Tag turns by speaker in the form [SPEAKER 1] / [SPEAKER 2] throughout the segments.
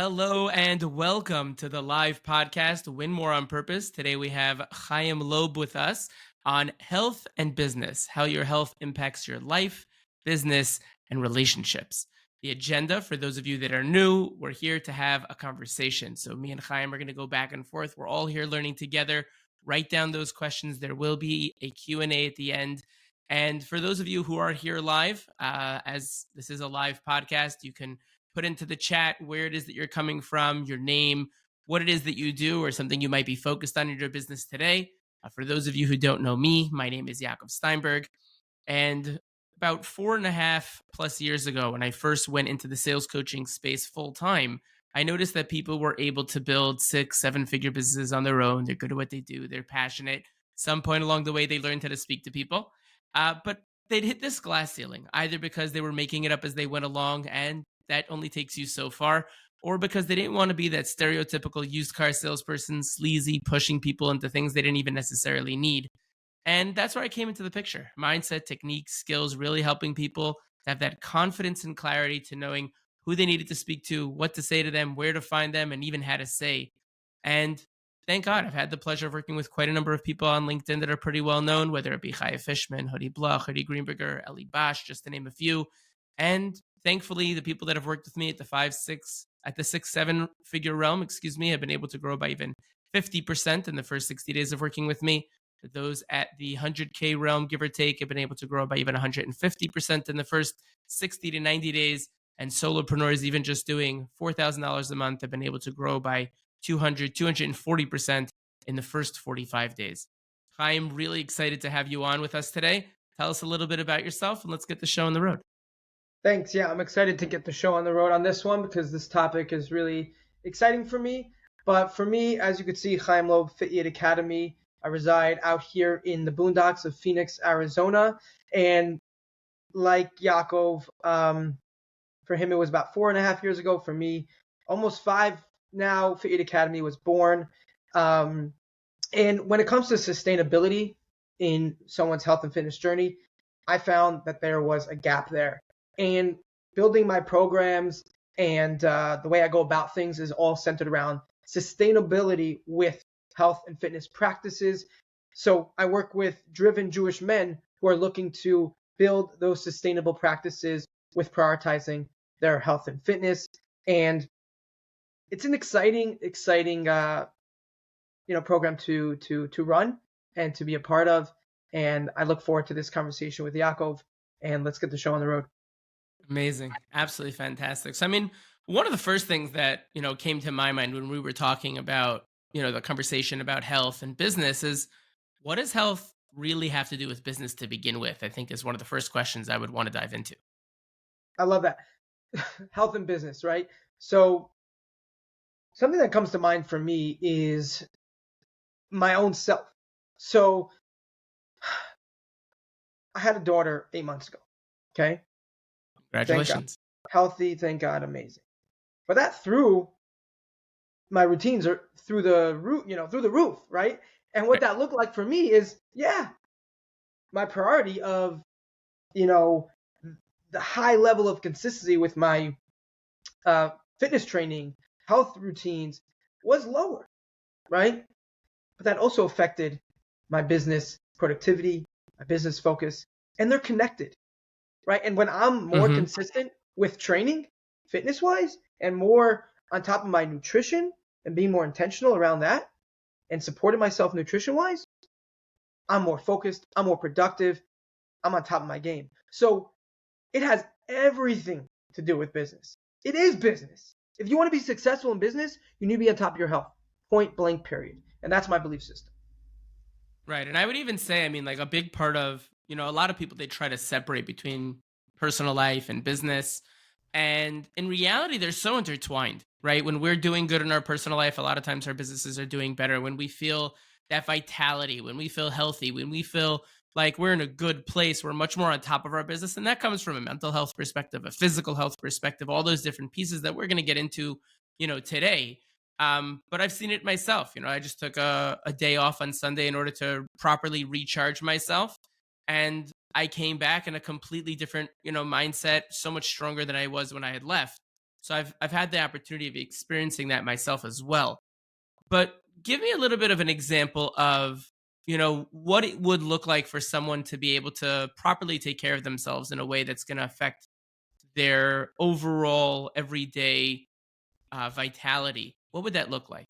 [SPEAKER 1] Hello and welcome to the live podcast, Win More on Purpose. Today we have Chaim Loeb with us on health and business, how your health impacts your life, business, and relationships. The agenda, for those of you that are new, we're here to have a conversation. So me and Chaim are going to go back and forth. We're all here learning together. Write down those questions. There will be a Q&A at the end. And for those of you who are here live, as this is a live podcast, you can put into the chat where it is that you're coming from, your name, what it is that you do, or something you might be focused on in your business today. For those of you who don't know me, my name is Yaacov Steinberg. And about 4.5+ years ago, when I first went into the sales coaching space full time, I noticed that people were able to build 6-7 figure businesses on their own. They're good at what they do. They're passionate. Some point along the way, they learned how to speak to people. But they'd hit this glass ceiling, either because they were making it up as they went along, and that only takes you so far, or because they didn't want to be that stereotypical used car salesperson, sleazy, pushing people into things they didn't even necessarily need. And that's where I came into the picture. Mindset, techniques, skills, really helping people to have that confidence and clarity to knowing who they needed to speak to, what to say to them, where to find them, and even how to say. And thank God I've had the pleasure of working with quite a number of people on LinkedIn that are pretty well known, whether it be Chaya Fishman, Hoodie Bloch, Hoodie Greenberger, Ellie Bosch, just to name a few. And thankfully, the people that have worked with me at the 6-7 figure realm, have been able to grow by even 50% in the first 60 days of working with me. Those at the 100K realm, give or take, have been able to grow by even 150% in the first 60 to 90 days. And solopreneurs, even just doing $4,000 a month, have been able to grow by 240% in the first 45 days. I'm really excited to have you on with us today. Tell us a little bit about yourself, and let's get the show on the road.
[SPEAKER 2] Thanks. Yeah, I'm excited to get the show on the road on this one because this topic is really exciting for me. But for me, as you can see, Chaim Loeb, Fit Yet Academy. I reside out here in the boondocks of Phoenix, Arizona. And like Yaacov, for him, it was about 4.5 years ago. For me, almost 5 now, Fit Yet Academy was born. And when it comes to sustainability in someone's health and fitness journey, I found that there was a gap there. And building my programs and the way I go about things is all centered around sustainability with health and fitness practices. So I work with driven Jewish men who are looking to build those sustainable practices with prioritizing their health and fitness. And it's an exciting program to run and to be a part of. And I look forward to this conversation with Yaacov, and let's get the show on the road.
[SPEAKER 1] Amazing. Absolutely fantastic. So, one of the first things that, came to my mind when we were talking about, the conversation about health and business is, what does health really have to do with business to begin with? I think is one of the first questions I would want to dive into.
[SPEAKER 2] I love that. Health and business, right? So something that comes to mind for me is my own self. So I had a daughter 8 months ago. Okay.
[SPEAKER 1] Congratulations.
[SPEAKER 2] Thank God. Healthy, thank God, amazing. But that threw my routines are through the roof, right? And what that looked like for me is, my priority of, the high level of consistency with my fitness training, health routines was lower, right? But that also affected my business productivity, my business focus, and they're connected, right? And when I'm more consistent with training, fitness-wise, and more on top of my nutrition and being more intentional around that and supporting myself nutrition-wise, I'm more focused, I'm more productive, I'm on top of my game. So it has everything to do with business. It is business. If you want to be successful in business, you need to be on top of your health, point blank, period. And that's my belief system.
[SPEAKER 1] Right. And I would even say, a big part of, a lot of people, they try to separate between personal life and business. And in reality, they're so intertwined, right? When we're doing good in our personal life, a lot of times our businesses are doing better. When we feel that vitality, when we feel healthy, when we feel like we're in a good place, we're much more on top of our business. And that comes from a mental health perspective, a physical health perspective, all those different pieces that we're going to get into, today. But I've seen it myself. I just took a day off on Sunday in order to properly recharge myself. And I came back in a completely different, mindset, so much stronger than I was when I had left. So I've had the opportunity of experiencing that myself as well. But give me a little bit of an example of, what it would look like for someone to be able to properly take care of themselves in a way that's going to affect their overall everyday vitality. What would that look like?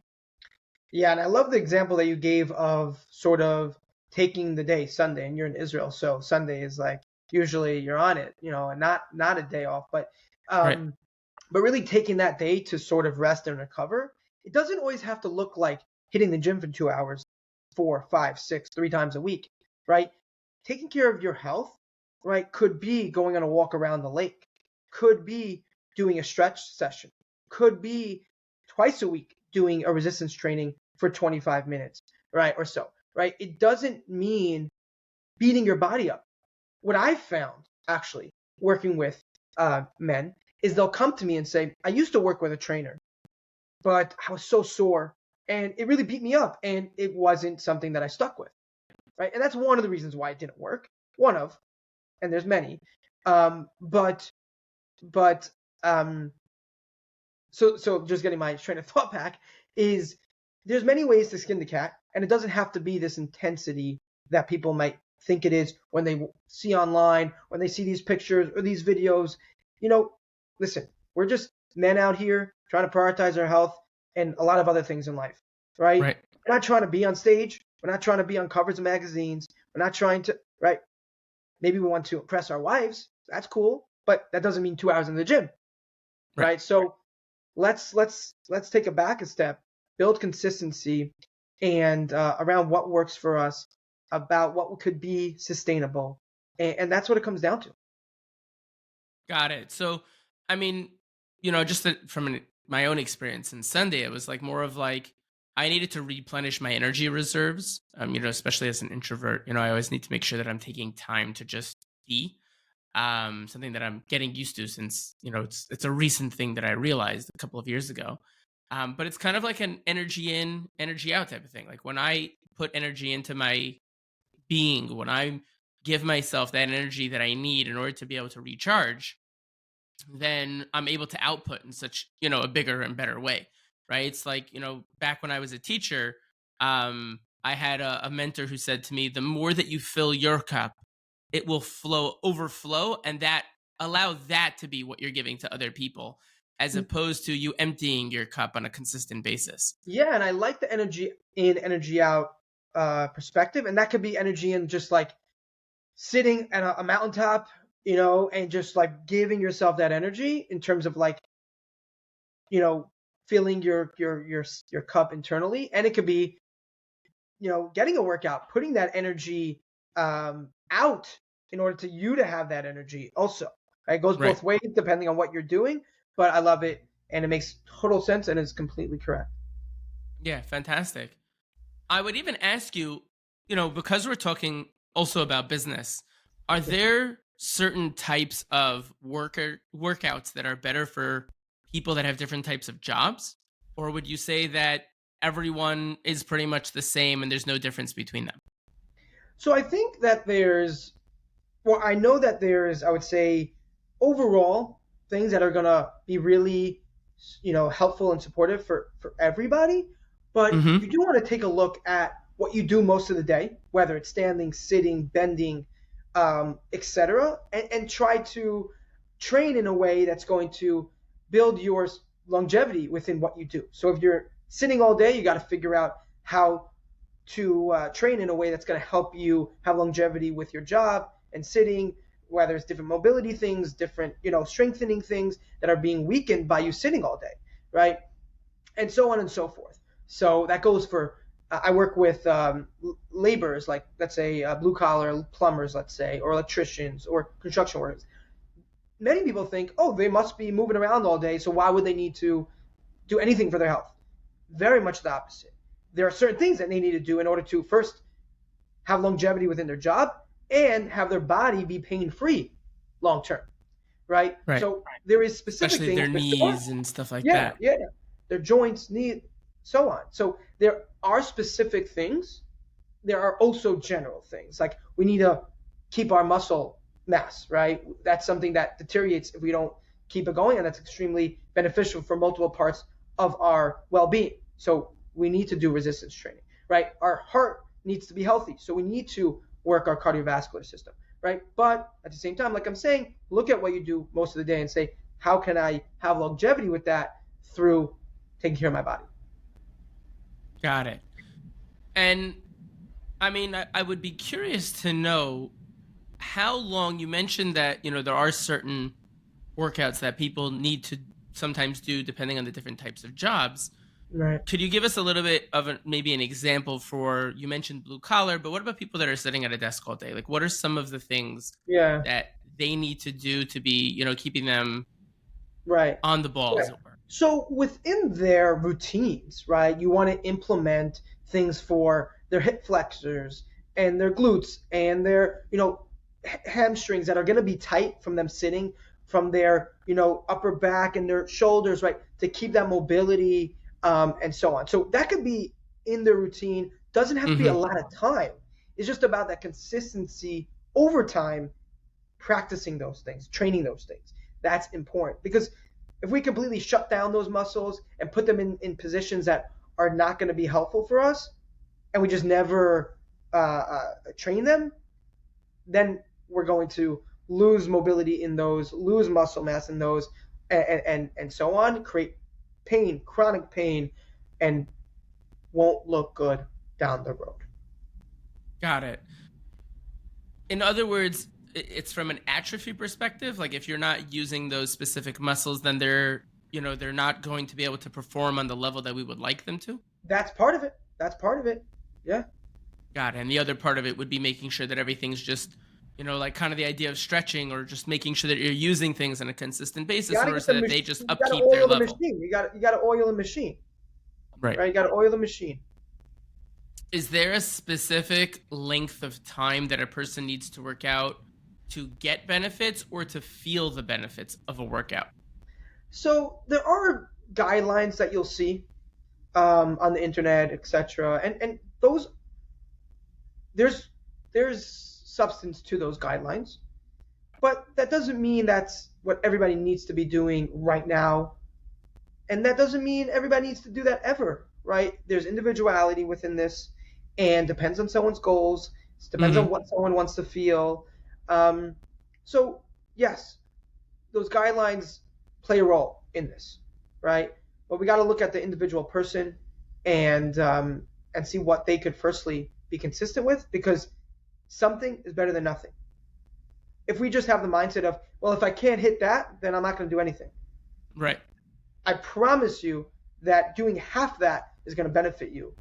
[SPEAKER 2] Yeah, and I love the example that you gave of sort of taking the day Sunday, and you're in Israel, so Sunday is like usually you're on it, and not a day off,
[SPEAKER 1] Right.
[SPEAKER 2] um, but really taking that day to sort of rest and recover. It doesn't always have to look like hitting the gym for 2 hours, 4, 5, 6, 3 times a week, right? Taking care of your health, right, could be going on a walk around the lake, could be doing a stretch session, could be twice a week doing a resistance training for 25 minutes, right, or so, right? It doesn't mean beating your body up. What I've found, actually, working with men, is they'll come to me and say, I used to work with a trainer, but I was so sore and it really beat me up and it wasn't something that I stuck with, right? And that's one of the reasons why it didn't work. One of, and there's many. But um, so just getting my train of thought back is there's many ways to skin the cat, and it doesn't have to be this intensity that people might think it is when they see online, when they see these pictures or these videos. Listen, we're just men out here trying to prioritize our health and a lot of other things in life, right?
[SPEAKER 1] Right.
[SPEAKER 2] We're not trying to be on stage. We're not trying to be on covers of magazines. We're not trying to, right? Maybe we want to impress our wives. That's cool, but that doesn't mean 2 hours in the gym,
[SPEAKER 1] Right.
[SPEAKER 2] right? So let's take a back a step, build consistency, and around what works for us, about what could be sustainable, and that's what it comes down to.
[SPEAKER 1] Got it. So, I mean, just from my own experience in Sunday, it was like more of like I needed to replenish my energy reserves. Especially as an introvert, I always need to make sure that I'm taking time to just be. Something that I'm getting used to since it's a recent thing that I realized a couple of years ago. But it's kind of like an energy in, energy out type of thing. Like when I put energy into my being, when I give myself that energy that I need in order to be able to recharge, then I'm able to output in such, a bigger and better way. Right. It's like, back when I was a teacher, I had a mentor who said to me, the more that you fill your cup, it will overflow, and that allow that to be what you're giving to other people, as opposed to you emptying your cup on a consistent basis.
[SPEAKER 2] Yeah, and I like the energy in, energy out perspective, and that could be energy in just like sitting at a mountaintop, and just like giving yourself that energy in terms of like, filling your cup internally, and it could be, getting a workout, putting that energy out in order to you to have that energy also. Right? It goes
[SPEAKER 1] Right.
[SPEAKER 2] both ways depending on what you're doing, but I love it and it makes total sense and is completely correct.
[SPEAKER 1] Yeah, fantastic. I would even ask you, because we're talking also about business, are there certain types of workouts that are better for people that have different types of jobs? Or would you say that everyone is pretty much the same and there's no difference between them?
[SPEAKER 2] So I think that I know that there's, I would say, overall things that are gonna be really, helpful and supportive for everybody. But
[SPEAKER 1] Mm-hmm.
[SPEAKER 2] you do want to take a look at what you do most of the day, whether it's standing, sitting, bending, etc., and try to train in a way that's going to build your longevity within what you do. So if you're sitting all day, you got to figure out how to train in a way that's going to help you have longevity with your job and sitting, whether it's different mobility things, different, strengthening things that are being weakened by you sitting all day, right? And so on and so forth. So that goes for, I work with laborers, like let's say blue collar plumbers, let's say, or electricians or construction workers. Many people think, oh, they must be moving around all day, so why would they need to do anything for their health? Very much the opposite. There are certain things that they need to do in order to first have longevity within their job and have their body be pain free long term, right?
[SPEAKER 1] Right.
[SPEAKER 2] So there is specific
[SPEAKER 1] Especially
[SPEAKER 2] things
[SPEAKER 1] their
[SPEAKER 2] before,
[SPEAKER 1] knees and stuff like
[SPEAKER 2] yeah,
[SPEAKER 1] that.
[SPEAKER 2] yeah, their joints, knee, so on. So there are specific things. There are also general things like we need to keep our muscle mass, right? That's something that deteriorates if we don't keep it going, and that's extremely beneficial for multiple parts of our well-being. So we need to do resistance training, right? Our heart needs to be healthy, so we need to work our cardiovascular system, right? But at the same time, like I'm saying, look at what you do most of the day and say, how can I have longevity with that through taking care of my body?
[SPEAKER 1] Got it. And I mean, I would be curious to know how long. You mentioned that, there are certain workouts that people need to sometimes do depending on the different types of jobs.
[SPEAKER 2] Right.
[SPEAKER 1] Could you give us a little bit of maybe an example for, you mentioned blue collar, but what about people that are sitting at a desk all day? Like, what are some of the things that they need to do to be, keeping them
[SPEAKER 2] right
[SPEAKER 1] on the ball, as
[SPEAKER 2] Yeah.
[SPEAKER 1] it were?
[SPEAKER 2] So within their routines, right, you want to implement things for their hip flexors and their glutes and their, hamstrings that are going to be tight from them sitting, from their, upper back and their shoulders, right, to keep that mobility, and so on. So that could be in their routine. Doesn't have to be a lot of time. It's just about that consistency over time, practicing those things, training those things. That's important, because if we completely shut down those muscles and put them in positions that are not going to be helpful for us, and we just never train them, then we're going to lose mobility in those, lose muscle mass in those, and so on, create pain, chronic pain, and won't look good down the road.
[SPEAKER 1] Got it. In other words, it's from an atrophy perspective. Like, if you're not using those specific muscles, then they're not going to be able to perform on the level that we would like them to.
[SPEAKER 2] That's part of it. Yeah.
[SPEAKER 1] Got it. And the other part of it would be making sure that everything's just, like kind of the idea of stretching, or just making sure that you're using things on a consistent basis in order so that they just upkeep their level.
[SPEAKER 2] You got to oil the machine.
[SPEAKER 1] Right.
[SPEAKER 2] You got to oil the machine.
[SPEAKER 1] Is there a specific length of time that a person needs to work out to get benefits, or to feel the benefits of a workout?
[SPEAKER 2] So there are guidelines that you'll see on the internet, etc., and those, there's substance to those guidelines, but that doesn't mean that's what everybody needs to be doing right now, and that doesn't mean everybody needs to do that ever, right? There's individuality within this, and depends on someone's goals. It depends on what someone wants to feel. So yes, those guidelines play a role in this, right? But we got to look at the individual person and see what they could firstly be consistent with, because something is better than nothing. If we just have the mindset of, well, if I can't hit that, then I'm not going to do anything.
[SPEAKER 1] Right.
[SPEAKER 2] I promise you that doing half that is going to benefit you.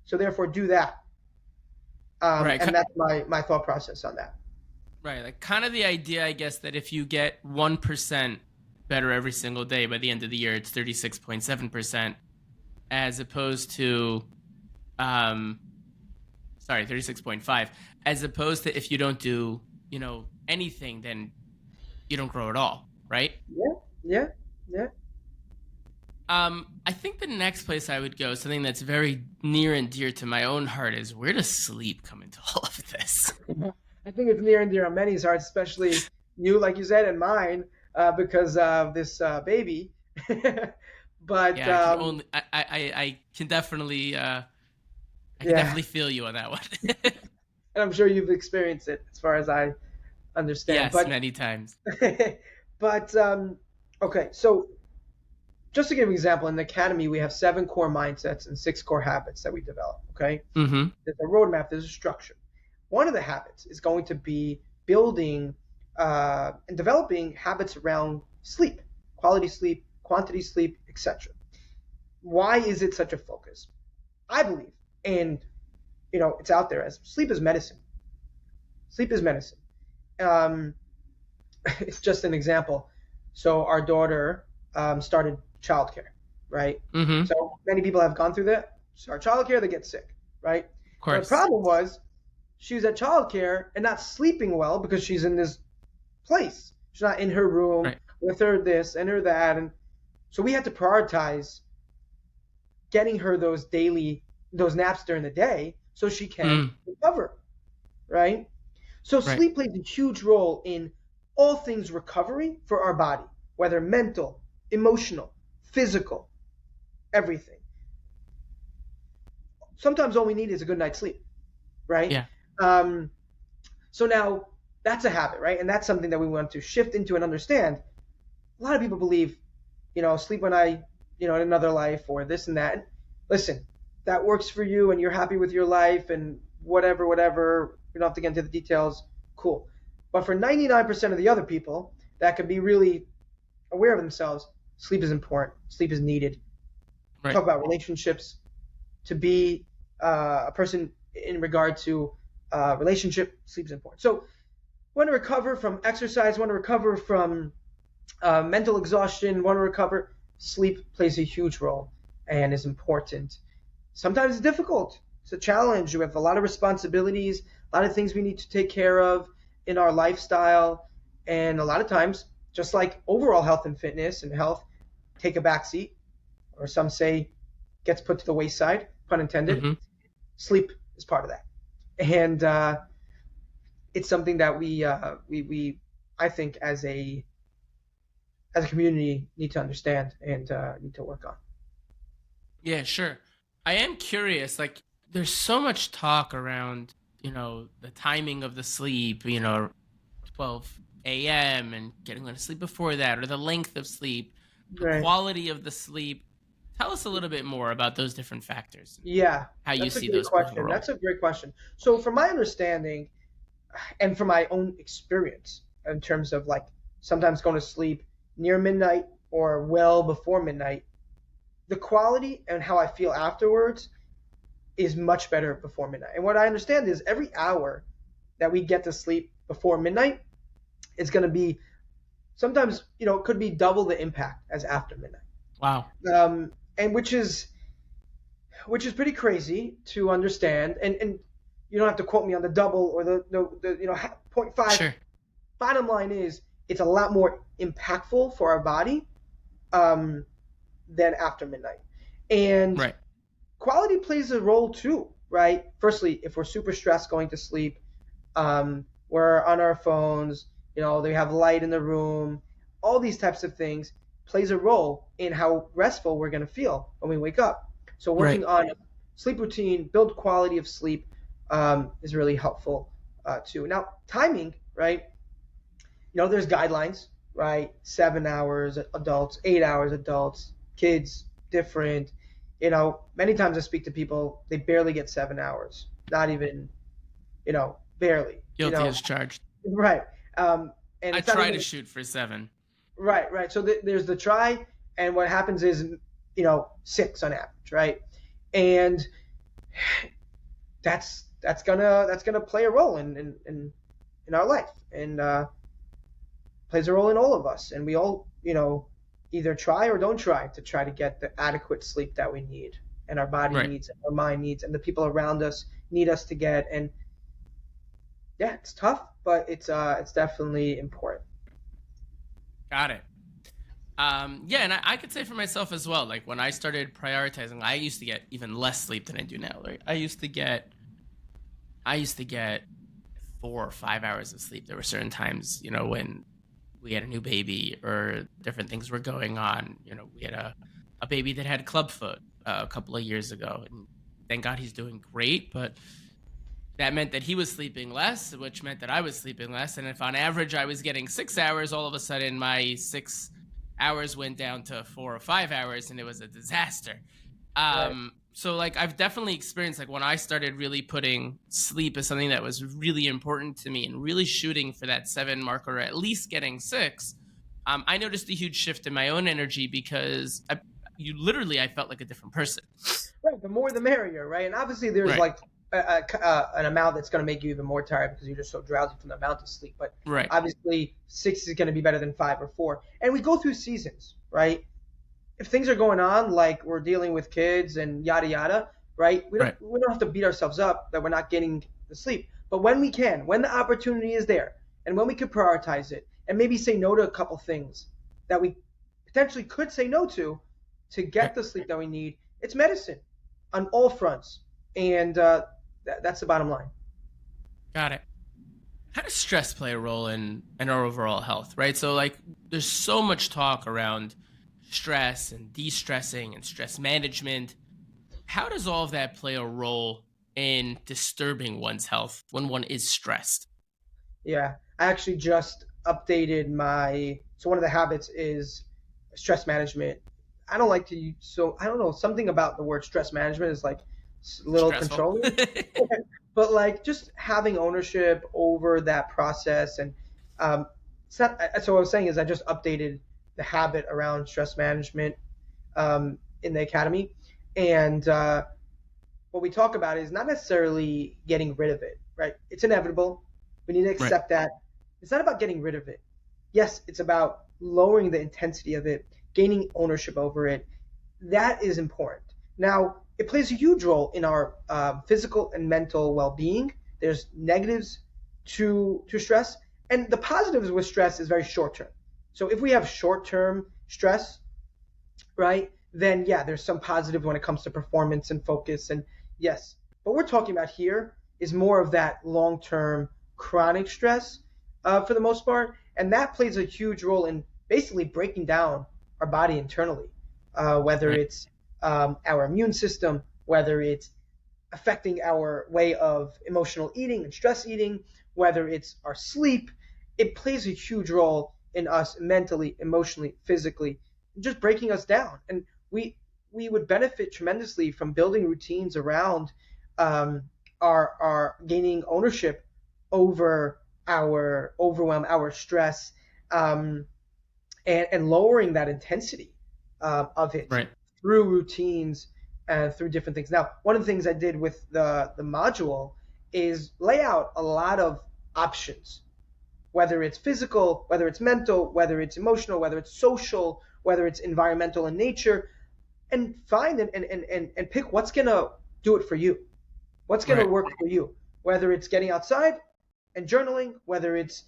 [SPEAKER 2] So therefore, do that. Right. And that's my thought process on that.
[SPEAKER 1] Right. Like, kind of the idea, I guess, that if you get 1% better every single day, by the end of the year, it's 36.7%, as opposed to, 36.5, as opposed to if you don't do, anything, then you don't grow at all. Right.
[SPEAKER 2] Yeah.
[SPEAKER 1] I think the next place I would go, something that's very near and dear to my own heart, is where does sleep come into all of this?
[SPEAKER 2] I think it's near and dear on many's hearts, especially you, like you said, and mine, because of this baby. But
[SPEAKER 1] yeah, I can definitely definitely feel you on that one.
[SPEAKER 2] And I'm sure you've experienced it, as far as I understand.
[SPEAKER 1] Yes, many times.
[SPEAKER 2] But okay, so just to give an example, in the academy we have 7 core mindsets and 6 core habits that we develop. Okay, there's a roadmap, there's a structure. One of the habits is going to be building and developing habits around sleep, quality sleep, quantity sleep, etc. Why is it such a focus? I believe, and it's out there, as sleep is medicine. Sleep is medicine. It's just an example. So our daughter started childcare, right? So many people have gone through that. Start childcare, they get sick, right?
[SPEAKER 1] Of course.
[SPEAKER 2] The problem was she was at childcare and not sleeping well, because she's in this place. She's not in her room with her this and her that, and so we had to prioritize getting her those naps during the day so she can recover, right? So sleep plays a huge role in all things recovery for our body, whether mental, emotional, physical, everything. Sometimes all we need is a good night's sleep, right?
[SPEAKER 1] Yeah.
[SPEAKER 2] So now that's a habit, right? And that's something that we want to shift into and understand. A lot of people believe, sleep when in another life or this and that. Listen, that works for you and you're happy with your life and whatever, we don't have to get into the details, cool. But for 99% of the other people that could be really aware of themselves, sleep is important. Sleep is needed.
[SPEAKER 1] Right.
[SPEAKER 2] Talk about relationships, to be a person in regard to relationship, sleep is important. So want to recover from exercise, want to recover from mental exhaustion, want to recover, sleep plays a huge role and is important. Sometimes it's difficult. It's a challenge. We have a lot of responsibilities, a lot of things we need to take care of in our lifestyle. And a lot of times, just like overall health and fitness and health, take a backseat, or some say gets put to the wayside, pun intended.
[SPEAKER 1] Mm-hmm.
[SPEAKER 2] Sleep is part of that. And it's something that we I think as a community need to understand and need to work on.
[SPEAKER 1] Yeah, sure. I am curious, like there's so much talk around, the timing of the sleep, 12 a.m. and getting to sleep before that, or the length of sleep, the
[SPEAKER 2] Right.
[SPEAKER 1] quality of the sleep. Tell us a little bit more about those different factors.
[SPEAKER 2] Yeah,
[SPEAKER 1] How you
[SPEAKER 2] that's a
[SPEAKER 1] see
[SPEAKER 2] great
[SPEAKER 1] those playing a
[SPEAKER 2] question.
[SPEAKER 1] role.
[SPEAKER 2] That's a great question. So from my understanding and from my own experience in terms of like sometimes going to sleep near midnight or well before midnight, the quality and how I feel afterwards is much better before midnight. And what I understand is every hour that we get to sleep before midnight is going to be sometimes, it could be double the impact as after midnight.
[SPEAKER 1] Wow.
[SPEAKER 2] And which is pretty crazy to understand. And you don't have to quote me on the double or the 0.5.
[SPEAKER 1] Sure.
[SPEAKER 2] Bottom line is it's a lot more impactful for our body than after midnight. And
[SPEAKER 1] Right.
[SPEAKER 2] quality plays a role too, right? Firstly, if we're super stressed going to sleep, we're on our phones, they have light in the room, all these types of things plays a role in how restful we're going to feel when we wake up. So working on a sleep routine, build quality of sleep is really helpful too. Now, timing, right? There's guidelines, right? 7 hours adults, 8 hours adults, kids, different. Many times I speak to people, they barely get 7 hours, not even, barely.
[SPEAKER 1] Guilty as charged.
[SPEAKER 2] Right. And
[SPEAKER 1] I try to shoot for 7.
[SPEAKER 2] Right. So there's the try, and what happens is, 6 on average, right? And that's gonna play a role in our life, and plays a role in all of us, and we all, either try or don't try to get the adequate sleep that we need, and our body needs, and our mind needs, and the people around us need us to get. And yeah, it's tough, but it's definitely important.
[SPEAKER 1] Got it. Yeah, and I could say for myself as well, like when I started prioritizing, I used to get even less sleep than I do now. Like I used to get 4 or 5 hours of sleep. There were certain times, when we had a new baby or different things were going on. We had a baby that had clubfoot a couple of years ago, and thank God he's doing great, but that meant that he was sleeping less, which meant that I was sleeping less. And if on average I was getting 6 hours, all of a sudden my 6 hours went down to 4 or 5 hours, and it was a disaster.
[SPEAKER 2] Right.
[SPEAKER 1] So like I've definitely experienced, like when I started really putting sleep as something that was really important to me and really shooting for that 7 mark or at least getting 6, I noticed a huge shift in my own energy because I felt like a different person.
[SPEAKER 2] Right. The more the merrier, right? And obviously there's like an amount that's going to make you even more tired because you're just so drowsy from the amount of sleep. But obviously 6 is going to be better than 5 or 4. And we go through seasons, right? If things are going on, like we're dealing with kids and yada yada, right? We don't have to beat ourselves up that we're not getting the sleep. But when we can, when the opportunity is there, and when we can prioritize it, and maybe say no to a couple things that we potentially could say no to get the sleep that we need, it's medicine on all fronts. And that's the bottom line.
[SPEAKER 1] Got it. How does stress play a role in our overall health, right? So like there's so much talk around stress and de-stressing and stress management. How does all of that play a role in disturbing one's health when one is stressed?
[SPEAKER 2] Yeah, I actually just updated so one of the habits is stress management. I don't like to use, so I don't know, something about the word stress management is like a little
[SPEAKER 1] Stressful.
[SPEAKER 2] controlling, but like just having ownership over that process. And um, it's not, so what I was saying is I just updated the habit around stress management in the academy. And what we talk about is not necessarily getting rid of it, right? It's inevitable. We need to
[SPEAKER 1] Right.
[SPEAKER 2] accept that. It's not about getting rid of it. Yes, it's about lowering the intensity of it, gaining ownership over it. That is important. Now, it plays a huge role in our physical and mental well-being. There's negatives to stress, and the positives with stress is very short term. So if we have short term stress, right, then yeah, there's some positive when it comes to performance and focus. And yes, what we're talking about here is more of that long term chronic stress for the most part. And that plays a huge role in basically breaking down our body internally, whether
[SPEAKER 1] Right.
[SPEAKER 2] it's our immune system, whether it's affecting our way of emotional eating and stress eating, whether it's our sleep. It plays a huge role in us mentally, emotionally, physically, just breaking us down. And we would benefit tremendously from building routines around um, our gaining ownership over our overwhelm, our stress, um, and lowering that intensity of it
[SPEAKER 1] Right.
[SPEAKER 2] through routines and through different things. Now, one of the things I did with the module is lay out a lot of options, whether it's physical, whether it's mental, whether it's emotional, whether it's social, whether it's environmental in nature, and find and pick what's gonna do it for you, what's gonna
[SPEAKER 1] Right.
[SPEAKER 2] work for you, whether it's getting outside and journaling, whether it's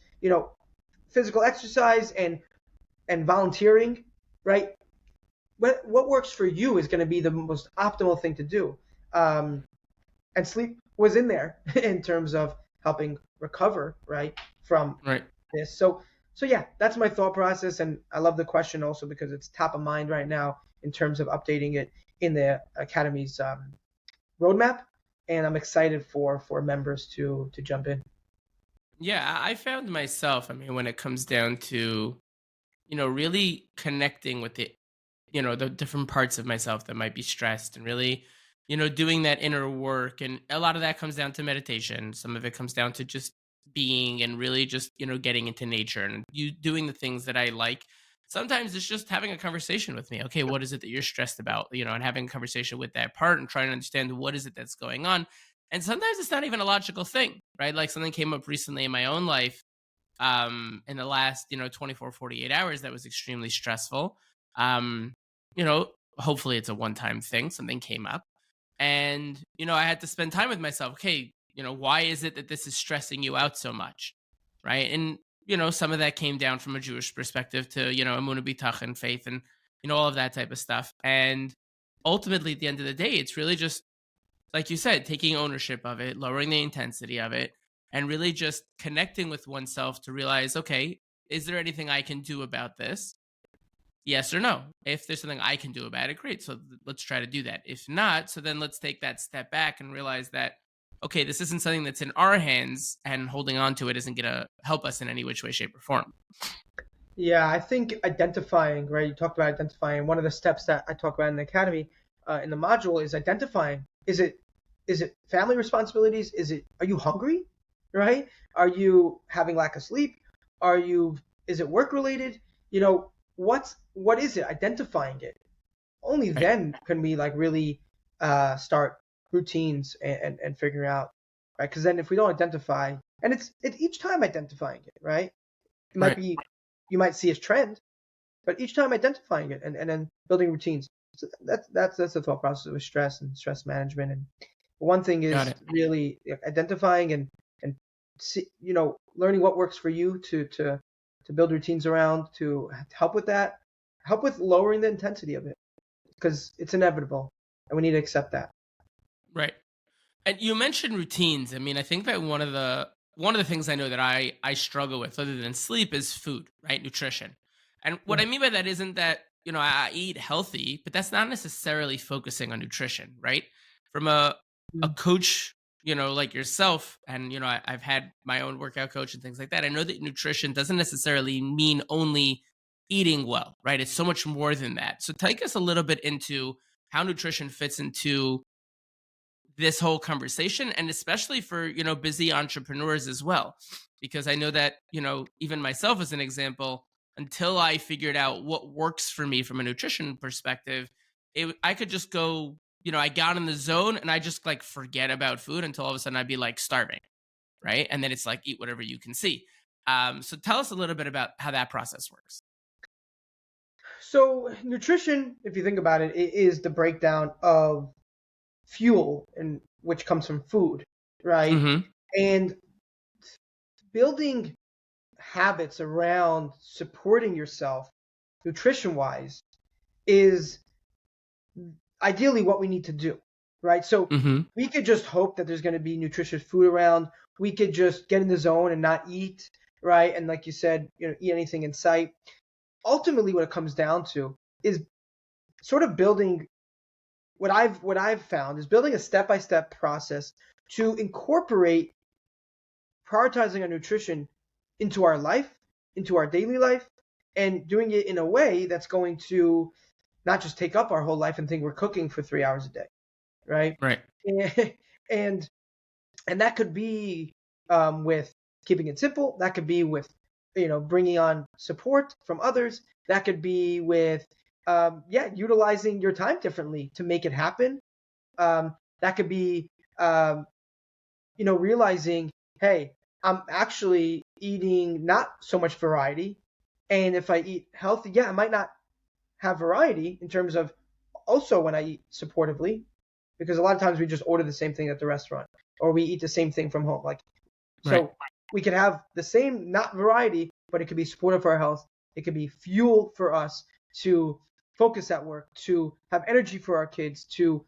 [SPEAKER 2] physical exercise and volunteering, right? What works for you is going to be the most optimal thing to do. Um, and sleep was in there in terms of helping recover, right, from
[SPEAKER 1] Right.
[SPEAKER 2] this. So yeah, that's my thought process, and I love the question also because it's top of mind right now in terms of updating it in the academy's roadmap, and I'm excited for members to jump in.
[SPEAKER 1] Yeah, I found myself, I mean, when it comes down to, really connecting with the different parts of myself that might be stressed and really, doing that inner work. And a lot of that comes down to meditation. Some of it comes down to just being and really just, getting into nature and you doing the things that I like. Sometimes it's just having a conversation with me. Okay, what is it that you're stressed about? And having a conversation with that part and trying to understand what is it that's going on. And sometimes it's not even a logical thing, right? Like something came up recently in my own life in the last 24 48 hours that was extremely stressful. um you know Hopefully it's a one time thing. Something came up and I had to spend time with myself. Okay, why is it that this is stressing you out so much, right? And some of that came down from a Jewish perspective to emunah bitach and faith and all of that type of stuff. And ultimately at the end of the day, it's really just like you said, taking ownership of it, lowering the intensity of it, and really just connecting with oneself to realize, okay, is there anything I can do about this? Yes or no. If there's something I can do about it, great. So let's try to do that. If not, so then let's take that step back and realize that, okay, this isn't something that's in our hands, and holding on to it isn't going to help us in any which way, shape, or form.
[SPEAKER 2] Yeah, I think identifying, right? You talked about identifying. One of the steps that I talk about in the academy, in the module, is identifying. Is it family responsibilities? Are you hungry, right? Are you having lack of sleep? Is it work related? What is it? Identifying it. Only
[SPEAKER 1] Right.
[SPEAKER 2] then can we like really start routines and figuring out, right? Because then if we don't identify, and it's each time identifying it, right? It might
[SPEAKER 1] Right.
[SPEAKER 2] be you might see a trend, but each time identifying it and then building routines. So that's the thought process with stress and stress management. And one thing
[SPEAKER 1] Got
[SPEAKER 2] is
[SPEAKER 1] it.
[SPEAKER 2] really identifying and learning what works for you to build routines around to help with that, help with lowering the intensity of it because it's inevitable and we need to accept that.
[SPEAKER 1] Right. And you mentioned routines. I mean, I think that one of the one of the things I know that I struggle with other than sleep is food, right? Nutrition. And what I
[SPEAKER 2] Right.
[SPEAKER 1] mean by that isn't that, I eat healthy, but that's not necessarily focusing on nutrition, right? From a
[SPEAKER 2] Mm.
[SPEAKER 1] coach, like yourself, and I've had my own workout coach and things like that. I know that nutrition doesn't necessarily mean only eating well, right? It's so much more than that. So take us a little bit into how nutrition fits into this whole conversation, and especially for busy entrepreneurs as well, because I know that even myself as an example, until I figured out what works for me from a nutrition perspective, I could just go, I got in the zone and I just like forget about food until all of a sudden I'd be like starving, right? And then it's like eat whatever you can see. So tell us a little bit about how that process works.
[SPEAKER 2] So nutrition, if you think about it, it is the breakdown of fuel, and which comes from food, right?
[SPEAKER 1] Mm-hmm.
[SPEAKER 2] And building habits around supporting yourself nutrition wise is ideally what we need to do, right? So
[SPEAKER 1] Mm-hmm.
[SPEAKER 2] we could just hope that there's going to be nutritious food around. We could just get in the zone and not eat, right? And like you said, eat anything in sight. Ultimately, what it comes down to is sort of building what I've found is building a step-by-step process to incorporate prioritizing our nutrition into our life, into our daily life, and doing it in a way that's going to not just take up our whole life and think we're cooking for 3 hours a day, right?
[SPEAKER 1] Right.
[SPEAKER 2] And and that could be with keeping it simple. That could be with bringing on support from others. That could be with utilizing your time differently to make it happen. That could be realizing, hey, I'm actually eating not so much variety, and if I eat healthy, yeah, I might not have variety in terms of also when I eat supportively, because a lot of times we just order the same thing at the restaurant or we eat the same thing from home. Like,
[SPEAKER 1] Right.
[SPEAKER 2] so we could have the same, not variety, but it could be supportive for our health. It could be fuel for us to focus at work, to have energy for our kids, to,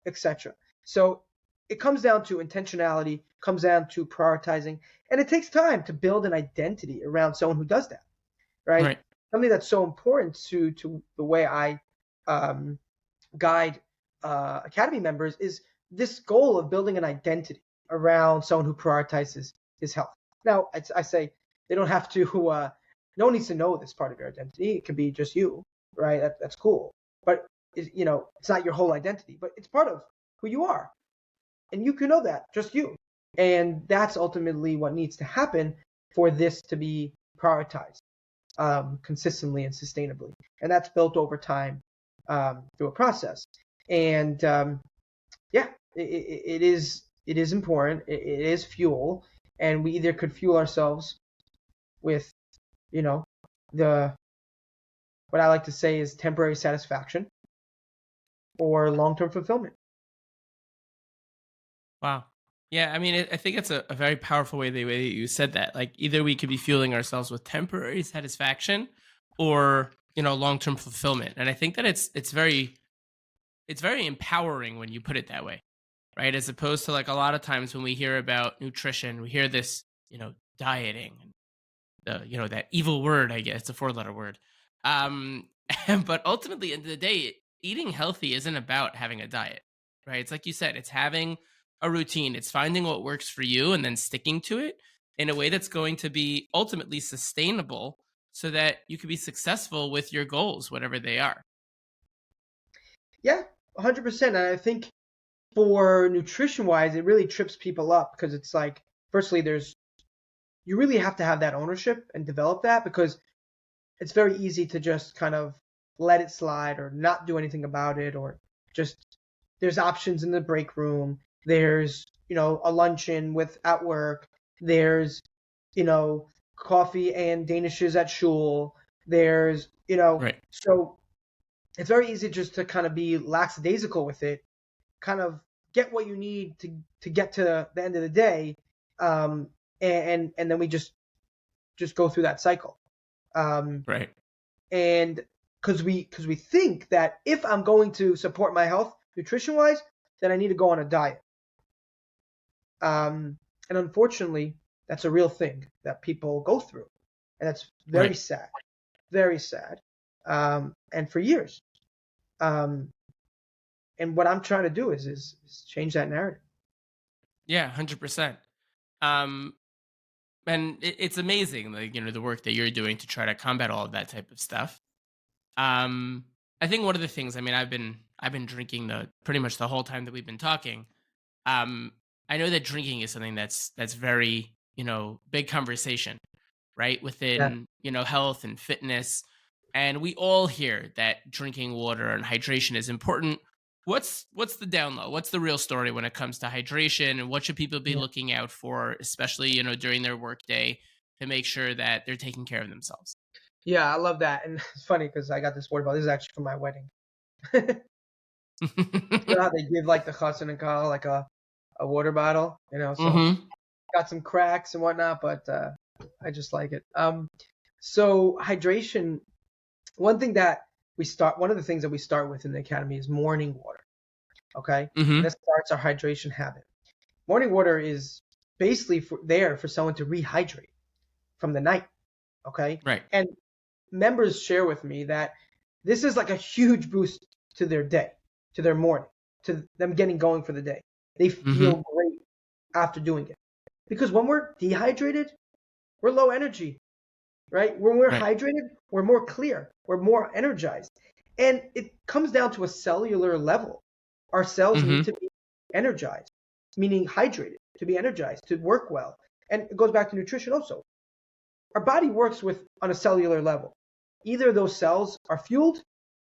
[SPEAKER 2] etc. So it comes down to intentionality, comes down to prioritizing, and it takes time to build an identity around someone who does that, right?
[SPEAKER 1] Right.
[SPEAKER 2] Something that's so important to the way I um, guide academy members is this goal of building an identity around someone who prioritizes his health. Now, I say they don't have to. No one needs to know this part of your identity. It can be just you, right? That's cool. But it's not your whole identity, but it's part of who you are, and you can know that, just you. And that's ultimately what needs to happen for this to be prioritized consistently and sustainably. And that's built over time through a process. And yeah, it is important. It is fuel, and we either could fuel ourselves with the what I like to say is temporary satisfaction or long-term fulfillment.
[SPEAKER 1] Wow. Yeah, I mean, I think it's a very powerful way that you said that. Like, either we could be fueling ourselves with temporary satisfaction, or long term fulfillment. And I think that it's very empowering when you put it that way, right? As opposed to like a lot of times when we hear about nutrition, we hear this dieting, and that evil word. I guess it's a 4-letter word. Um, but ultimately, at the end of the day, eating healthy isn't about having a diet, right? It's like you said, it's having a routine. It's finding what works for you and then sticking to it in a way that's going to be ultimately sustainable, so that you can be successful with your goals, whatever they are.
[SPEAKER 2] Yeah, 100%. And I think for nutrition wise, it really trips people up because it's like, firstly, you really have to have that ownership and develop that, because it's very easy to just kind of let it slide or not do anything about it, or just there's options in the break room. There's, a luncheon with at work. There's, coffee and danishes at shul. There's,
[SPEAKER 1] Right.
[SPEAKER 2] so it's very easy just to kind of be lackadaisical with it, kind of get what you need to get to the end of the day, um, and then we just go through that cycle. Um,
[SPEAKER 1] Right.
[SPEAKER 2] and because we think that if I'm going to support my health nutrition wise, then I need to go on a diet. Um, And unfortunately, that's a real thing that people go through. And that's
[SPEAKER 1] Right.
[SPEAKER 2] very sad. And for years. Um, and what I'm trying to do is change that narrative.
[SPEAKER 1] Yeah, 100%. Um, and it's amazing, like, the work that you're doing to try to combat all of that type of stuff. Um, I think one of the things, I mean, I've been drinking the pretty much the whole time that we've been talking. Um, I know that drinking is something that's very, big conversation, right?
[SPEAKER 2] Yeah.
[SPEAKER 1] Within, health and fitness. And we all hear that drinking water and hydration is important. What's the down low? What's the real story when it comes to hydration, and what should people be
[SPEAKER 2] Yeah.
[SPEAKER 1] looking out for, especially, during their workday, to make sure that they're taking care of themselves?
[SPEAKER 2] Yeah, I love that. And it's funny because I got this water bottle. This is actually for my wedding. You know how they give like the chassan and kala like a water bottle, so
[SPEAKER 1] Hmm.
[SPEAKER 2] got some cracks and whatnot, but I just like it. So hydration, one of the things that we start with in the academy is morning water. Okay, and
[SPEAKER 1] Hmm.
[SPEAKER 2] this starts our hydration habit. Morning water is basically there for someone to rehydrate from the night. Okay,
[SPEAKER 1] Right.
[SPEAKER 2] and members share with me that this is like a huge boost to their day, to their morning, to them getting going for the day. They
[SPEAKER 1] Hmm.
[SPEAKER 2] feel great after doing it. Because when we're dehydrated, we're low energy, right? When we're
[SPEAKER 1] Right.
[SPEAKER 2] hydrated, we're more clear, we're more energized. And it comes down to a cellular level. Our cells need
[SPEAKER 1] Hmm.
[SPEAKER 2] to be energized, meaning hydrated, to be energized, to work well. And it goes back to nutrition also. Our body works with on a cellular level. Either those cells are fueled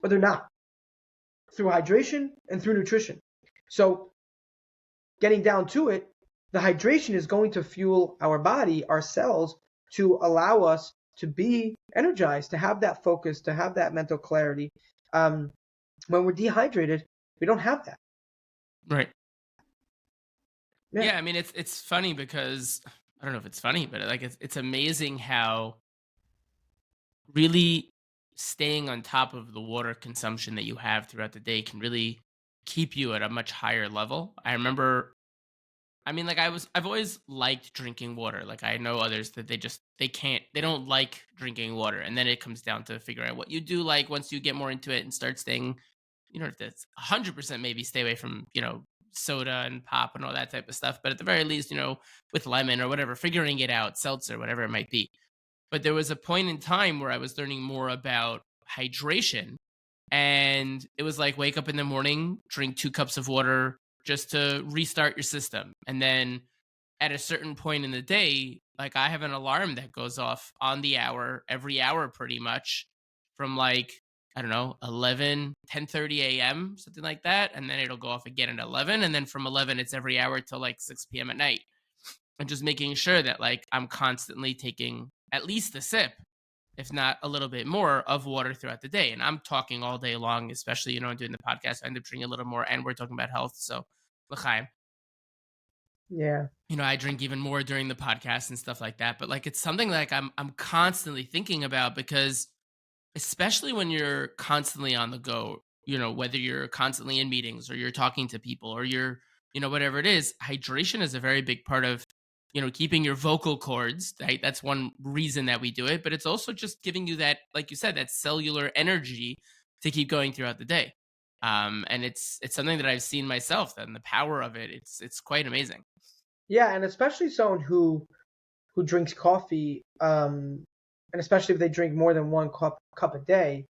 [SPEAKER 2] or they're not through hydration and through nutrition. So getting down to it, the hydration is going to fuel our body, our cells, to allow us to be energized, to have that focus, to have that mental clarity. Um, when we're dehydrated, we don't have that.
[SPEAKER 1] Right.
[SPEAKER 2] Yeah,
[SPEAKER 1] Yeah, I mean, it's funny because I don't know if it's funny, but like it's amazing how really staying on top of the water consumption that you have throughout the day can really keep you at a much higher level. I remember, I mean, like I've always liked drinking water. Like I know others that they don't like drinking water, and then it comes down to figuring out what you do like once you get more into it and start staying. You know, if that's 100% maybe stay away from soda and pop and all that type of stuff, but at the very least, with lemon or whatever, figuring it out, seltzer, whatever it might be. But there was a point in time where I was learning more about hydration. And it was like wake up in the morning, drink 2 cups of water just to restart your system. And then at a certain point in the day, like I have an alarm that goes off on the hour, every hour pretty much, from like, I don't know, 11, 10:30 a.m., something like that. And then it'll go off again at 11. And then from 11, it's every hour till like 6 p.m. at night. And just making sure that like I'm constantly taking at least a sip, if not a little bit more, of water throughout the day. And I'm talking all day long, especially, doing the podcast. I end up drinking a little more, and we're talking about health. So, l'chaim.
[SPEAKER 2] yeah,
[SPEAKER 1] I drink even more during the podcast and stuff like that. But like it's something like I'm constantly thinking about because especially when you're constantly on the go, whether you're constantly in meetings or you're talking to people or you're, whatever it is, hydration is a very big part of, keeping your vocal cords, right? That's one reason that we do it, but it's also just giving you that, like you said, that cellular energy to keep going throughout the day. And it's something that I've seen myself, and the power of it, it's quite amazing.
[SPEAKER 2] yeah, and especially someone who drinks coffee, and especially if they drink more than one cup a day,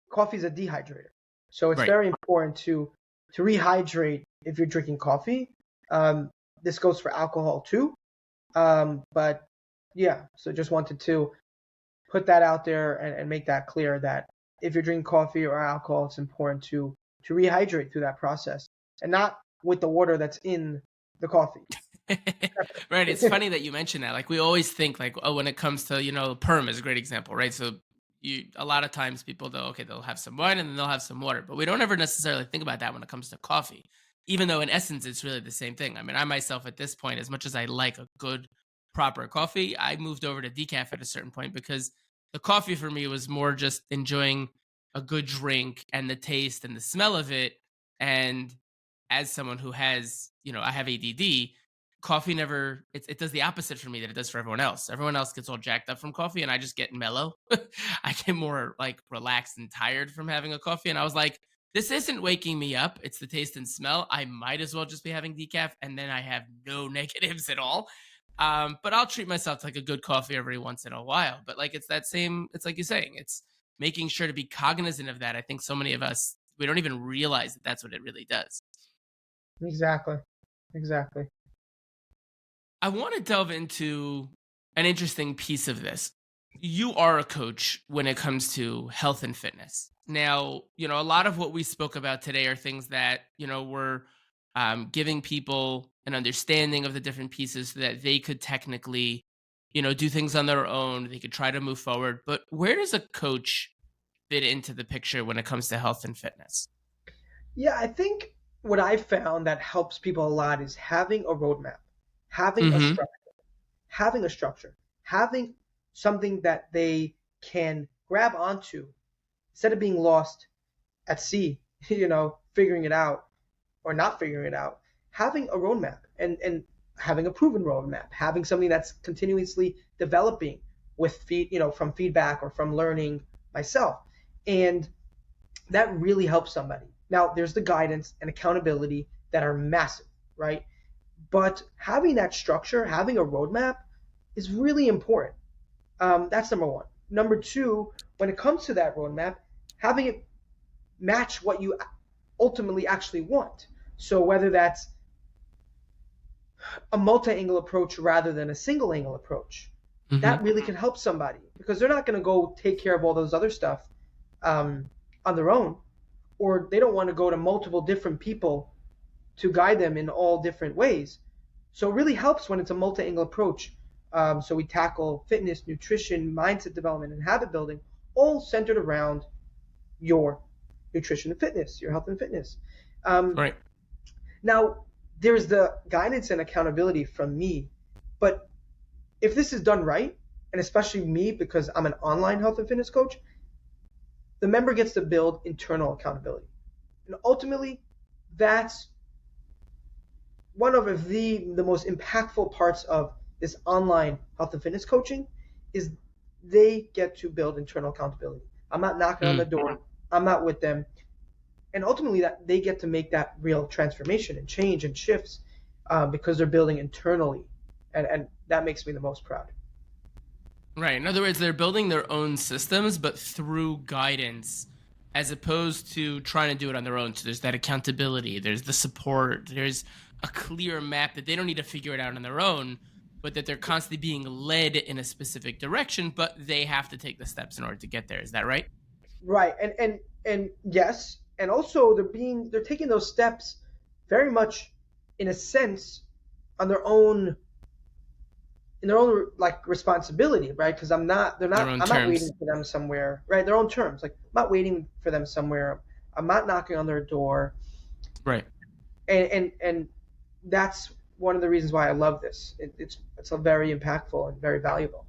[SPEAKER 2] coffee is a dehydrator. So it's
[SPEAKER 1] Right.
[SPEAKER 2] very important to rehydrate if you're drinking coffee. Um, this goes for alcohol too. But yeah, so just wanted to put that out there and make that clear that if you're drinking coffee or alcohol, it's important to rehydrate through that process and not with the water that's in the coffee.
[SPEAKER 1] Right. It's funny that you mentioned that. Like we always think like, oh, when it comes to, perm is a great example, right? So a lot of times people they'll have some wine and then they'll have some water, but we don't ever necessarily think about that when it comes to coffee, even though in essence it's really the same thing. I mean, I myself at this point, as much as I like a good proper coffee, I moved over to decaf at a certain point because the coffee for me was more just enjoying a good drink and the taste and the smell of it. And as someone who has, I have ADD, coffee never it does the opposite for me that it does for everyone else. Everyone else gets all jacked up from coffee and I just get mellow. I get more like relaxed and tired from having a coffee. And I was like, this isn't waking me up. It's the taste and smell. I might as well just be having decaf and then I have no negatives at all. But I'll treat myself to like a good coffee every once in a while. But like it's that same, it's like you're saying, it's making sure to be cognizant of that. I think so many of us we don't even realize that that's what it really does.
[SPEAKER 2] Exactly. Exactly.
[SPEAKER 1] I want to delve into an interesting piece of this. You are a coach when it comes to health and fitness. Now, a lot of what we spoke about today are things that, we're giving people an understanding of the different pieces so that they could technically, do things on their own. They could try to move forward. But where does a coach fit into the picture when it comes to health and fitness?
[SPEAKER 2] Yeah, I think what I found that helps people a lot is having a roadmap, having a
[SPEAKER 1] Mm-hmm.
[SPEAKER 2] structure, having a structure, having something that they can grab onto instead of being lost at sea, figuring it out or not figuring it out, having a roadmap and having a proven roadmap, having something that's continuously developing with from feedback or from learning myself. And that really helps somebody. Now, there's the guidance and accountability that are massive, right? But having that structure, having a roadmap is really important. That's number one. Number two, when it comes to that roadmap, having it match what you ultimately actually want. So whether that's a multi-angle approach rather than a single angle approach, that
[SPEAKER 1] Mm-hmm.
[SPEAKER 2] really can help somebody because they're not going to go take care of all those other stuff on their own, or they don't want to go to multiple different people to guide them in all different ways. So it really helps when it's a multi-angle approach. So we tackle fitness, nutrition, mindset development, and habit building, all centered around your nutrition and fitness, your health and fitness. Um,
[SPEAKER 1] Right.
[SPEAKER 2] Now, there's the guidance and accountability from me, but if this is done right, and especially me because I'm an online health and fitness coach, the member gets to build internal accountability. And ultimately, that's one of the most impactful parts of this online health and fitness coaching is they get to build internal accountability. I'm not knocking on the
[SPEAKER 1] Mm.
[SPEAKER 2] door. I'm not with them. And ultimately that they get to make that real transformation and change and shifts because they're building internally. And that makes me the most proud.
[SPEAKER 1] Right. In other words, they're building their own systems, but through guidance, as opposed to trying to do it on their own. So there's that accountability, there's the support, there's a clear map that they don't need to figure it out on their own, but that they're constantly being led in a specific direction, but they have to take the steps in order to get there. Is that right?
[SPEAKER 2] Right. And yes, and also they're taking those steps very much in a sense on their own in their own like responsibility, right? Because
[SPEAKER 1] Their own
[SPEAKER 2] I'm not waiting
[SPEAKER 1] terms.
[SPEAKER 2] for them somewhere, right? Their own terms. Like I'm not waiting for them somewhere. I'm not knocking on their door.
[SPEAKER 1] Right.
[SPEAKER 2] And that's one of the reasons why I love this. It's a very impactful and very valuable.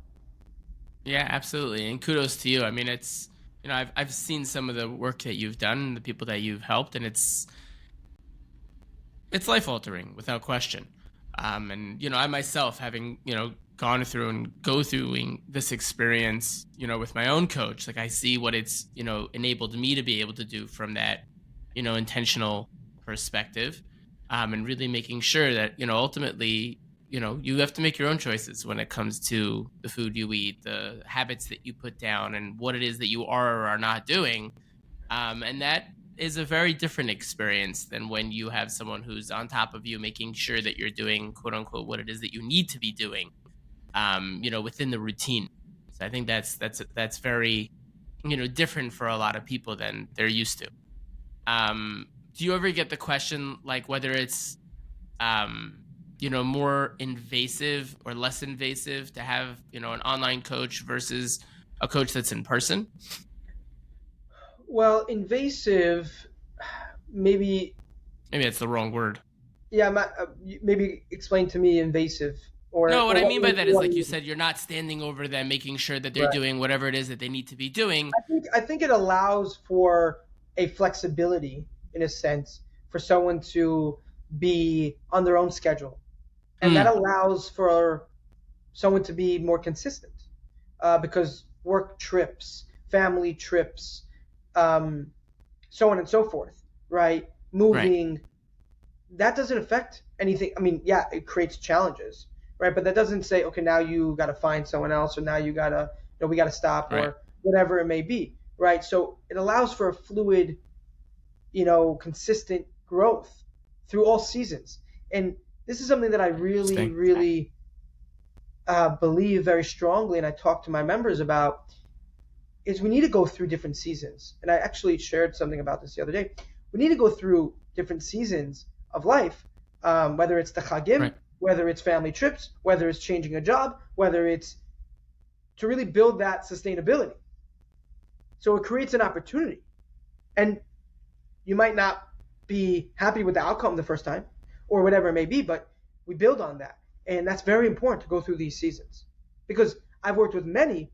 [SPEAKER 1] Yeah, absolutely. And kudos to you. I mean, it's, I've seen some of the work that you've done, the people that you've helped, and it's life altering without question. And I myself, having gone through and go through this experience, with my own coach, like I see what it's enabled me to be able to do from that intentional perspective, and really making sure that ultimately you have to make your own choices when it comes to the food you eat, the habits that you put down, and what it is that you are or are not doing. And that is a very different experience than when you have someone who's on top of you, making sure that you're doing quote unquote what it is that you need to be doing, within the routine. So I think that's very, different for a lot of people than they're used to. Do you ever get the question like whether it's, more invasive or less invasive to have, an online coach versus a coach that's in person?
[SPEAKER 2] Well, invasive, maybe.
[SPEAKER 1] Maybe that's the wrong word.
[SPEAKER 2] Yeah, maybe explain to me invasive
[SPEAKER 1] No, what
[SPEAKER 2] or
[SPEAKER 1] I mean by that is,
[SPEAKER 2] what
[SPEAKER 1] like you
[SPEAKER 2] you
[SPEAKER 1] said, you're not standing over them, making sure that they're
[SPEAKER 2] right.
[SPEAKER 1] doing whatever it is that they need to be doing.
[SPEAKER 2] I think it allows for a flexibility in a sense for someone to be on their own schedule And that
[SPEAKER 1] Mm,
[SPEAKER 2] allows for someone to be more consistent because work trips, family trips, um, so on and so forth, right?
[SPEAKER 1] right.
[SPEAKER 2] Moving, that doesn't affect anything. I mean, yeah, it creates challenges, right? But that doesn't say, okay, now you got to find someone else, or now you got to, we got to stop,
[SPEAKER 1] Right.
[SPEAKER 2] or whatever it may be, right? So it allows for a fluid, consistent growth through all seasons. And this is something that I really,
[SPEAKER 1] Interesting.
[SPEAKER 2] really believe very strongly, and I talk to my members about, is we need to go through different seasons. And I actually shared something about this the other day. We need to go through different seasons of life, whether it's the chagim,
[SPEAKER 1] Right.
[SPEAKER 2] whether it's family trips, whether it's changing a job, whether it's to really build that sustainability. So it creates an opportunity. And you might not be happy with the outcome the first time or whatever it may be, but we build on that. And that's very important to go through these seasons. Because I've worked with many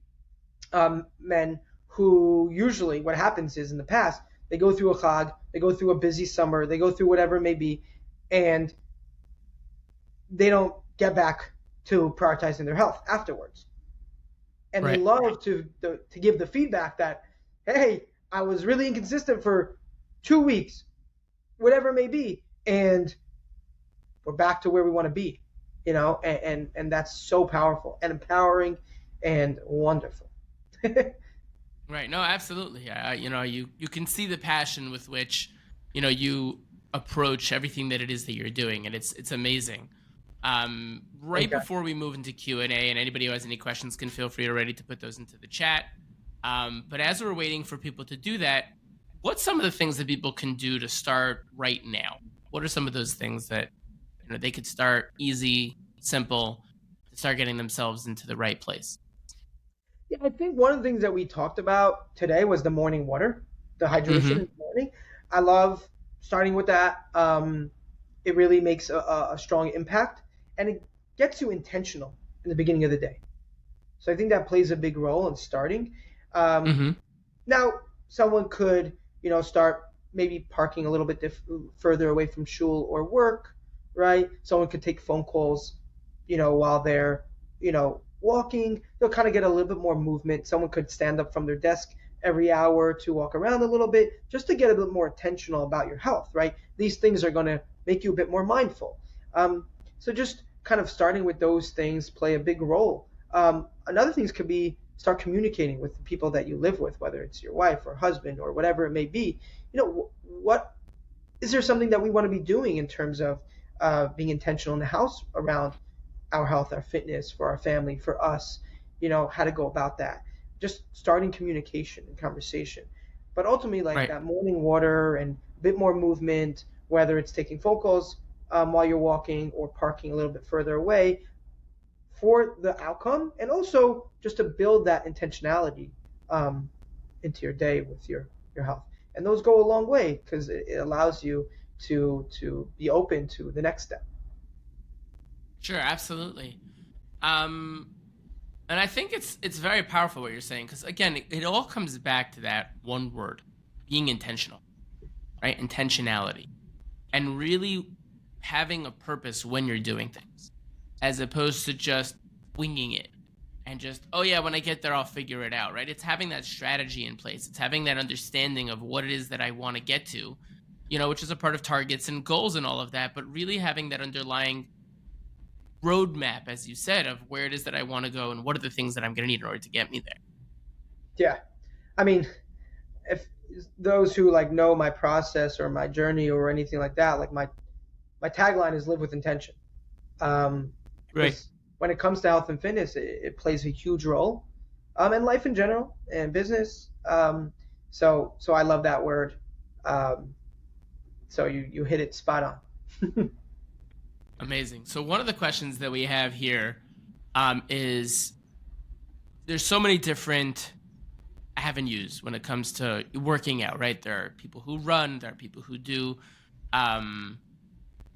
[SPEAKER 2] men who usually what happens is in the past, they go through a chag, they go through a busy summer, they go through whatever it may be, and they don't get back to prioritizing their health afterwards. And they
[SPEAKER 1] Right.
[SPEAKER 2] love to give the feedback that, hey, I was really inconsistent for 2 weeks, whatever it may be, and we're back to where we want to be, and that's so powerful and empowering and wonderful.
[SPEAKER 1] Right. No, absolutely. You can see the passion with which, you approach everything that it is that you're doing, and it's amazing. Right
[SPEAKER 2] Okay.
[SPEAKER 1] before we move into Q&A, and anybody who has any questions can feel free already to put those into the chat. But as we're waiting for people to do that, what's some of the things that people can do to start right now? What are some of those things that they could start easy, simple, to start getting themselves into the right place?
[SPEAKER 2] Yeah, I think one of the things that we talked about today was the morning water, the hydration in
[SPEAKER 1] Mm-hmm.
[SPEAKER 2] the morning. I love starting with that. It really makes a strong impact, and it gets you intentional in the beginning of the day. So I think that plays a big role in starting. Um,
[SPEAKER 1] Mm-hmm.
[SPEAKER 2] Now, someone could, start maybe parking a little bit further away from shul or work, right? Someone could take phone calls, while they're, walking. They'll kind of get a little bit more movement. Someone could stand up from their desk every hour to walk around a little bit, just to get a bit more intentional about your health, right? These things are going to make you a bit more mindful. So just kind of starting with those things play a big role. Another things could be start communicating with the people that you live with, whether it's your wife or husband or whatever it may be. What is there something that we want to be doing in terms of being intentional in the house around our health, our fitness, for our family, for us, how to go about that. Just starting communication and conversation. But ultimately, like
[SPEAKER 1] Right.
[SPEAKER 2] that morning water and a bit more movement, whether it's taking phone calls while you're walking or parking a little bit further away for the outcome, and also just to build that intentionality um, into your day with your health. And those go a long way because it allows you to be open to the next step.
[SPEAKER 1] Sure, absolutely. Um, and I think it's very powerful what you're saying, because again, it all comes back to that one word, being intentional, right? Intentionality, and really having a purpose when you're doing things, as opposed to just winging it and just, oh yeah, when I get there I'll figure it out, right? It's having that strategy in place. It's having that understanding of what it is that I want to get to, which is a part of targets and goals and all of that, but really having that underlying roadmap, as you said, of where it is that I want to go and what are the things that I'm going to need in order to get me there.
[SPEAKER 2] Yeah, I mean, if those who like know my process or my journey or anything like that, like my tagline is live with intention. Um,
[SPEAKER 1] Right.
[SPEAKER 2] because when it comes to health and fitness, it plays a huge role, and life in general and business. So I love that word. Um, so you hit it spot on.
[SPEAKER 1] Amazing. So one of the questions that we have here is there's so many different avenues when it comes to working out, right? There are people who run, there are people um,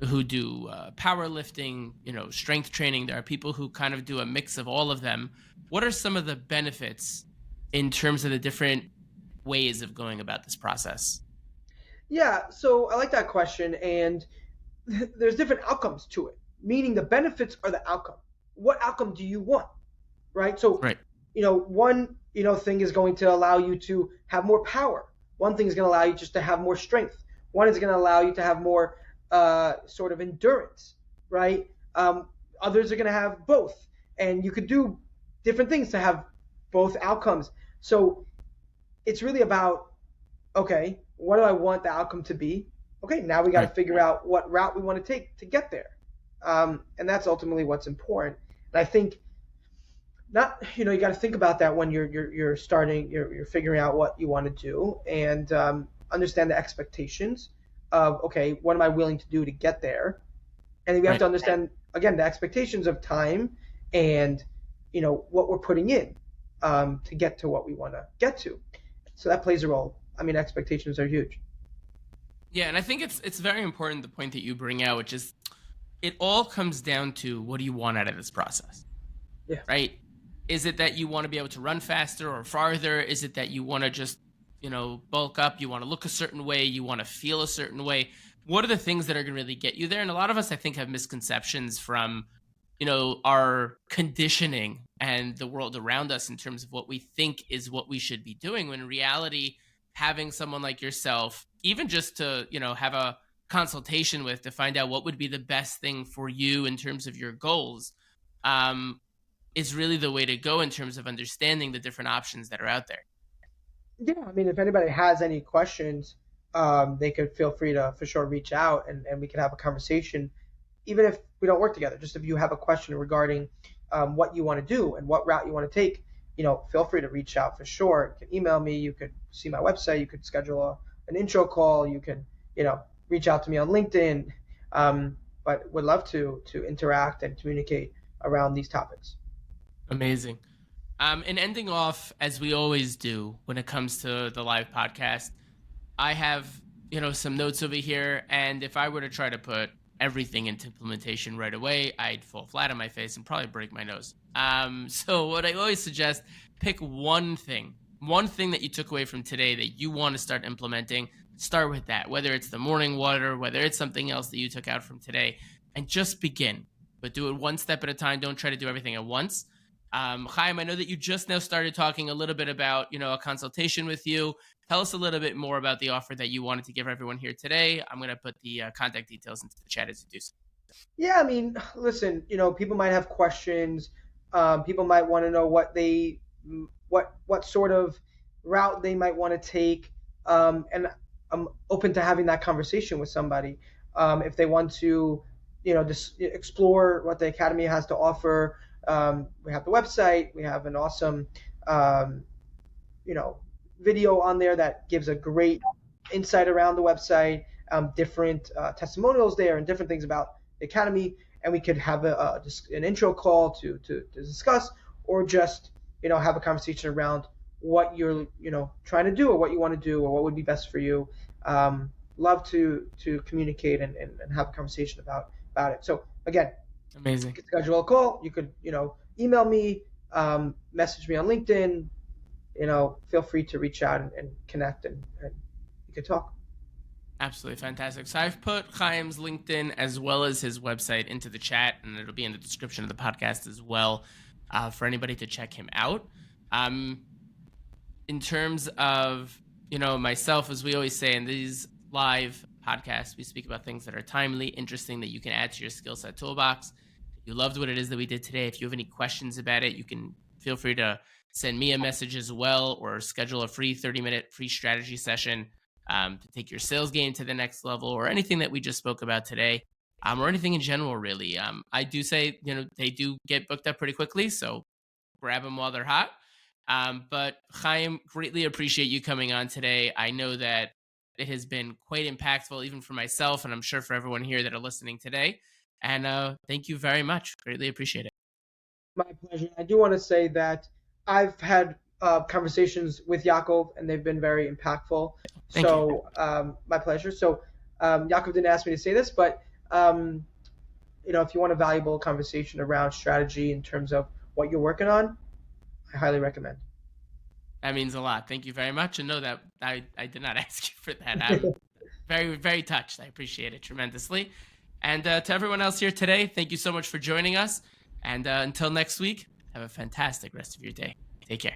[SPEAKER 1] who do powerlifting, strength training. There are people who kind of do a mix of all of them. What are some of the benefits in terms of the different ways of going about this process?
[SPEAKER 2] Yeah, so I like that question, and there's different outcomes to it, meaning the benefits are the outcome. What outcome do you want, right? So,
[SPEAKER 1] Right.
[SPEAKER 2] one, thing is going to allow you to have more power. One thing is going to allow you just to have more strength. One is going to allow you to have more sort of endurance, right? Others are going to have both. And you could do different things to have both outcomes. So it's really about, okay, what do I want the outcome to be? Okay, now we got to
[SPEAKER 1] Right.
[SPEAKER 2] figure out what route we want to take to get there. And that's ultimately what's important. And I think not, you got to think about that when you're starting, you're figuring out what you want to do, and understand the expectations of, okay, what am I willing to do to get there? And then we have
[SPEAKER 1] Right.
[SPEAKER 2] to understand, again, the expectations of time and what we're putting in to get to what we want to get to. So that plays a role. I mean, expectations are huge.
[SPEAKER 1] Yeah, and I think it's very important the point that you bring out, which is it all comes down to what do you want out of this process,
[SPEAKER 2] Yeah.
[SPEAKER 1] right? Is it that you want to be able to run faster or farther? Is it that you want to just, bulk up? You want to look a certain way? You want to feel a certain way? What are the things that are going to really get you there? And a lot of us, I think, have misconceptions from, our conditioning and the world around us in terms of what we think is what we should be doing. When in reality, having someone like yourself, even just to, have a consultation with to find out what would be the best thing for you in terms of your goals, is really the way to go in terms of understanding the different options that are out there.
[SPEAKER 2] Yeah, I mean, if anybody has any questions, they could feel free to for sure reach out, and we can have a conversation, even if we don't work together. Just if you have a question regarding what you want to do and what route you want to take, feel free to reach out for sure. You can email me. You could see my website. You could schedule an intro call. You can, reach out to me on LinkedIn. But would love to interact and communicate around these topics.
[SPEAKER 1] Amazing. And ending off, as we always do when it comes to the live podcast, I have, some notes over here. And if I were to try to put everything into implementation right away, I'd fall flat on my face and probably break my nose. So what I always suggest, pick one thing that you took away from today that you want to start implementing. Start with that, whether it's the morning water, whether it's something else that you took out from today, and just begin. But do it one step at a time. Don't try to do everything at once. Chaim, I know that you just now started talking a little bit about, a consultation with you. Tell us a little bit more about the offer that you wanted to give everyone here today. I'm going to put the contact details into the chat as you do so.
[SPEAKER 2] Yeah, I mean, listen, people might have questions. People might want to know what sort of route they might want to take, and I'm open to having that conversation with somebody. If they want to, just explore what the academy has to offer, we have the website. We have an awesome, um, video on there that gives a great insight around the website, different testimonials there, and different things about the academy. And we could have just an intro call to discuss, or just have a conversation around what you're trying to do, or what you want to do, or what would be best for you. Love to communicate and have a conversation about it. So again,
[SPEAKER 1] Amazing.
[SPEAKER 2] you could schedule a call. You could email me, message me on LinkedIn. Feel free to reach out and connect, and you can talk.
[SPEAKER 1] Absolutely fantastic. So I've put Chaim's LinkedIn as well as his website into the chat, and it'll be in the description of the podcast as well, for anybody to check him out. In terms of, myself, as we always say in these live podcasts, we speak about things that are timely, interesting, that you can add to your skill set toolbox. If you loved what it is that we did today, if you have any questions about it, you can feel free to send me a message as well, or schedule a free 30-minute free strategy session to take your sales game to the next level, or anything that we just spoke about today, or anything in general, really. I do say, they do get booked up pretty quickly, so grab them while they're hot. But Chaim, greatly appreciate you coming on today. I know that it has been quite impactful, even for myself, and I'm sure for everyone here that are listening today. And thank you very much. Greatly appreciate it.
[SPEAKER 2] My pleasure. I do want to say that I've had conversations with Yaacov, and they've been very impactful.
[SPEAKER 1] Thank you.
[SPEAKER 2] My pleasure. So Yaacov didn't ask me to say this, but if you want a valuable conversation around strategy in terms of what you're working on, I highly recommend.
[SPEAKER 1] That means a lot. Thank you very much. And know that I did not ask you for that. I'm very, very touched. I appreciate it tremendously. And to everyone else here today, thank you so much for joining us. And until next week, have a fantastic rest of your day. Take care.